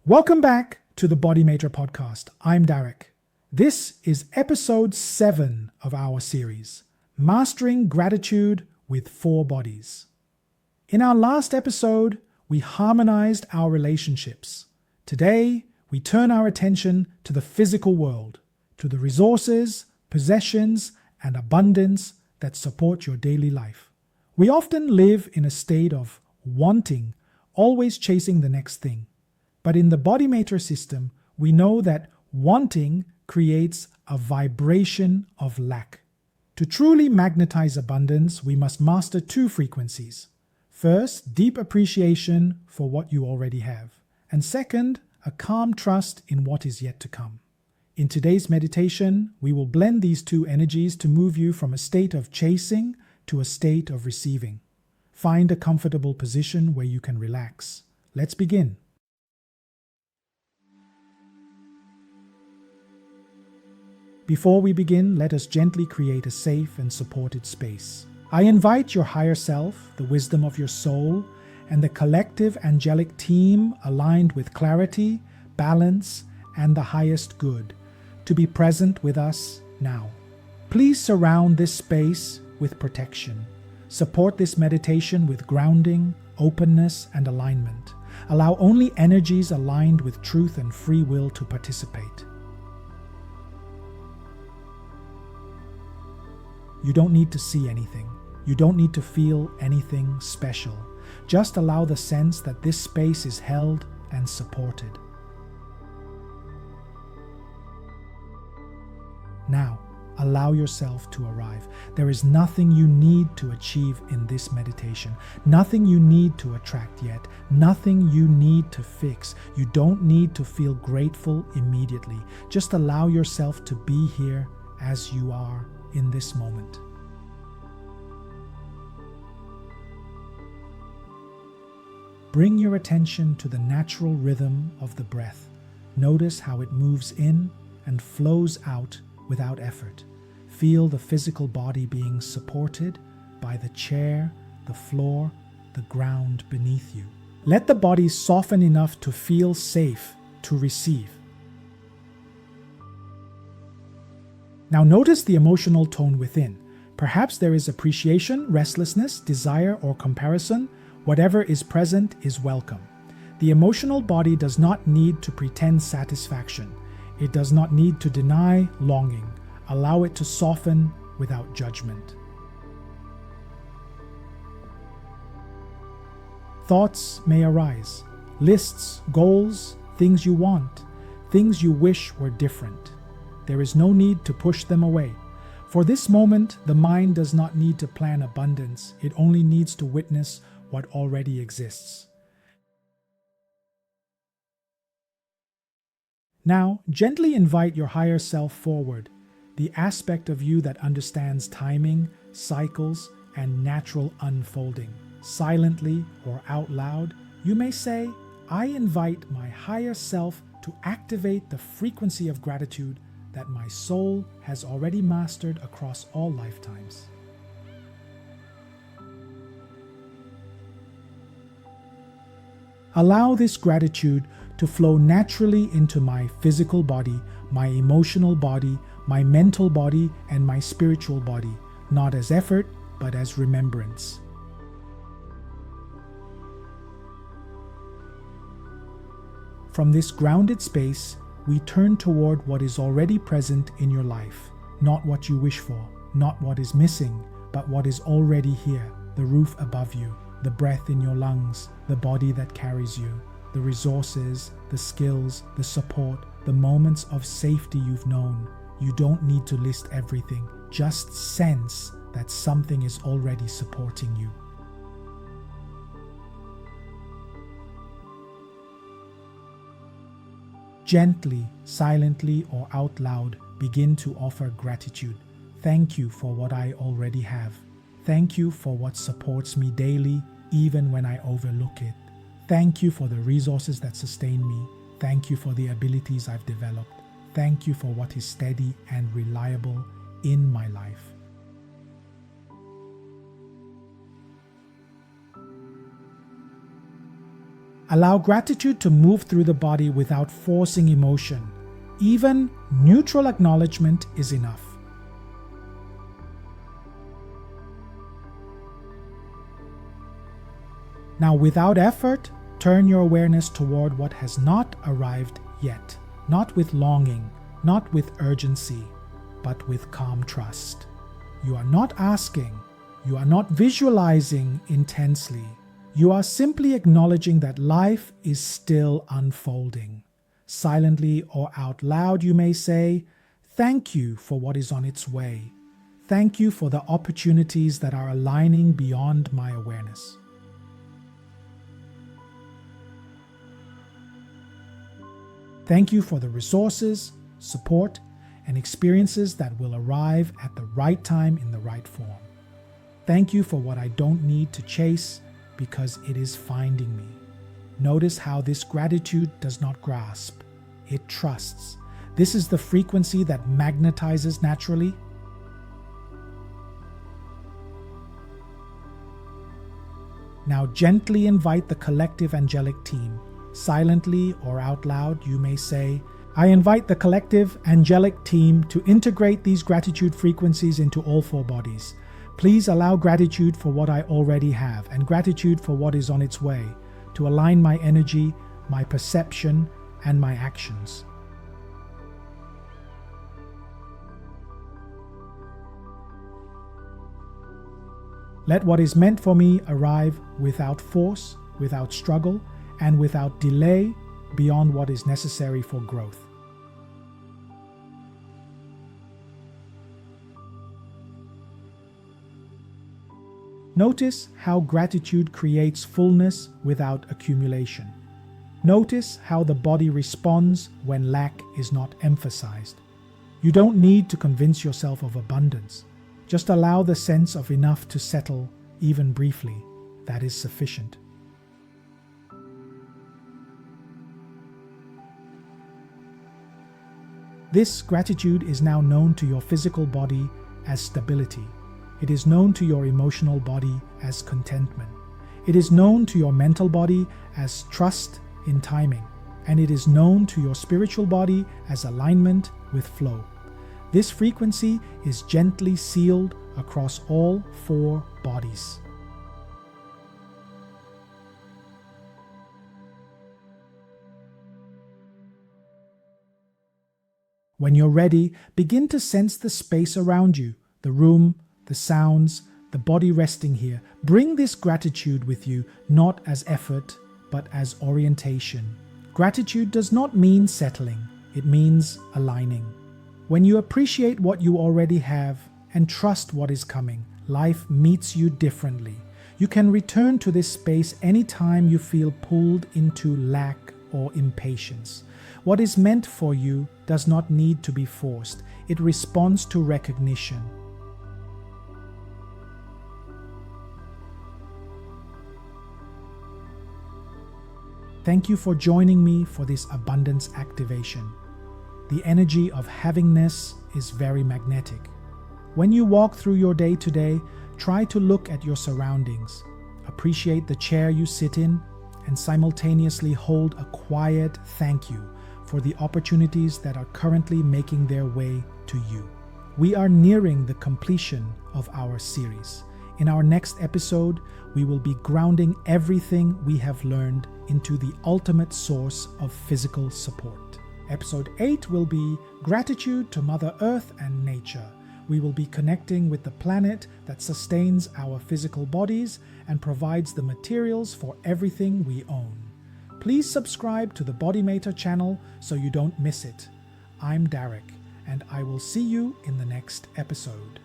Welcome back to the BodyMaitre podcast. I'm Derek. This is episode 7 of our series, Mastering Gratitude with 4 Bodies. In our last episode, we harmonized our relationships. Today, we turn our attention to the physical world, to the resources, possessions, and abundance that support your daily life. We often live in a state of wanting, always chasing the next thing. But in the BodyMaitre system, we know that wanting creates a vibration of lack. To truly magnetize abundance, we must master 2 frequencies. First, deep appreciation for what you already have. And second, a calm trust in what is yet to come. In today's meditation, we will blend these 2 energies to move you from a state of chasing to a state of receiving. Find a comfortable position where you can relax. Let's begin. Before we begin, let us gently create a safe and supported space. I invite your higher self, the wisdom of your soul, and the collective angelic team aligned with clarity, balance, and the highest good to be present with us now. Please surround this space with protection. Support this meditation with grounding, openness, and alignment. Allow only energies aligned with truth and free will to participate. You don't need to see anything. You don't need to feel anything special. Just allow the sense that this space is held and supported. Now, allow yourself to arrive. There is nothing you need to achieve in this meditation, nothing you need to attract yet, nothing you need to fix. You don't need to feel grateful immediately. Just allow yourself to be here as you are in this moment. Bring your attention to the natural rhythm of the breath. Notice how it moves in and flows out without effort. Feel the physical body being supported by the chair, the floor, the ground beneath you. Let the body soften enough to feel safe to receive. Now notice the emotional tone within. Perhaps there is appreciation, restlessness, desire, or comparison. Whatever is present is welcome. The emotional body does not need to pretend satisfaction. It does not need to deny longing. Allow it to soften without judgment. Thoughts may arise. Lists, goals, things you want, things you wish were different. There is no need to push them away. For this moment, the mind does not need to plan abundance. It only needs to witness what already exists. Now, gently invite your higher self forward, the aspect of you that understands timing, cycles, and natural unfolding. Silently or out loud, you may say, I invite my higher self to activate the frequency of gratitude that my soul has already mastered across all lifetimes. Allow this gratitude to flow naturally into my physical body, my emotional body, my mental body, and my spiritual body, not as effort, but as remembrance. From this grounded space, we turn toward what is already present in your life, not what you wish for, not what is missing, but what is already here, the roof above you, the breath in your lungs, the body that carries you, the resources, the skills, the support, the moments of safety you've known. You don't need to list everything, just sense that something is already supporting you. Gently, silently, or out loud, begin to offer gratitude. Thank you for what I already have. Thank you for what supports me daily, even when I overlook it. Thank you for the resources that sustain me. Thank you for the abilities I've developed. Thank you for what is steady and reliable in my life. Allow gratitude to move through the body without forcing emotion. Even neutral acknowledgement is enough. Now, without effort, turn your awareness toward what has not arrived yet, not with longing, not with urgency, but with calm trust. You are not asking, you are not visualizing intensely. You are simply acknowledging that life is still unfolding. Silently or out loud, you may say, "Thank you for what is on its way. Thank you for the opportunities that are aligning beyond my awareness." Thank you for the resources, support, and experiences that will arrive at the right time in the right form. Thank you for what I don't need to chase because it is finding me. Notice how this gratitude does not grasp, it trusts. This is the frequency that magnetizes naturally. Now gently invite the collective angelic team. Silently or out loud, you may say, "I invite the collective angelic team to integrate these gratitude frequencies into all four bodies. Please allow gratitude for what I already have and gratitude for what is on its way to align my energy, my perception, and my actions." Let what is meant for me arrive without force, without struggle, and without delay beyond what is necessary for growth. Notice how gratitude creates fullness without accumulation. Notice how the body responds when lack is not emphasized. You don't need to convince yourself of abundance. Just allow the sense of enough to settle, even briefly. That is sufficient. This gratitude is now known to your physical body as stability. It is known to your emotional body as contentment. It is known to your mental body as trust in timing. And it is known to your spiritual body as alignment with flow. This frequency is gently sealed across all four bodies. When you're ready, begin to sense the space around you, the room, the sounds, the body resting here. Bring this gratitude with you, not as effort, but as orientation. Gratitude does not mean settling, it means aligning. When you appreciate what you already have and trust what is coming, life meets you differently. You can return to this space anytime you feel pulled into lack or impatience. What is meant for you does not need to be forced. It responds to recognition. Thank you for joining me for this abundance activation. The energy of havingness is very magnetic. When you walk through your day today, try to look at your surroundings. Appreciate the chair you sit in and simultaneously hold a quiet thank you for the opportunities that are currently making their way to you. We are nearing the completion of our series. In our next episode, we will be grounding everything we have learned into the ultimate source of physical support. Episode 8 will be Gratitude to Mother Earth and Nature. We will be connecting with the planet that sustains our physical bodies and provides the materials for everything we own. Please subscribe to the BodyMaitre channel so you don't miss it. I'm Derek, and I will see you in the next episode.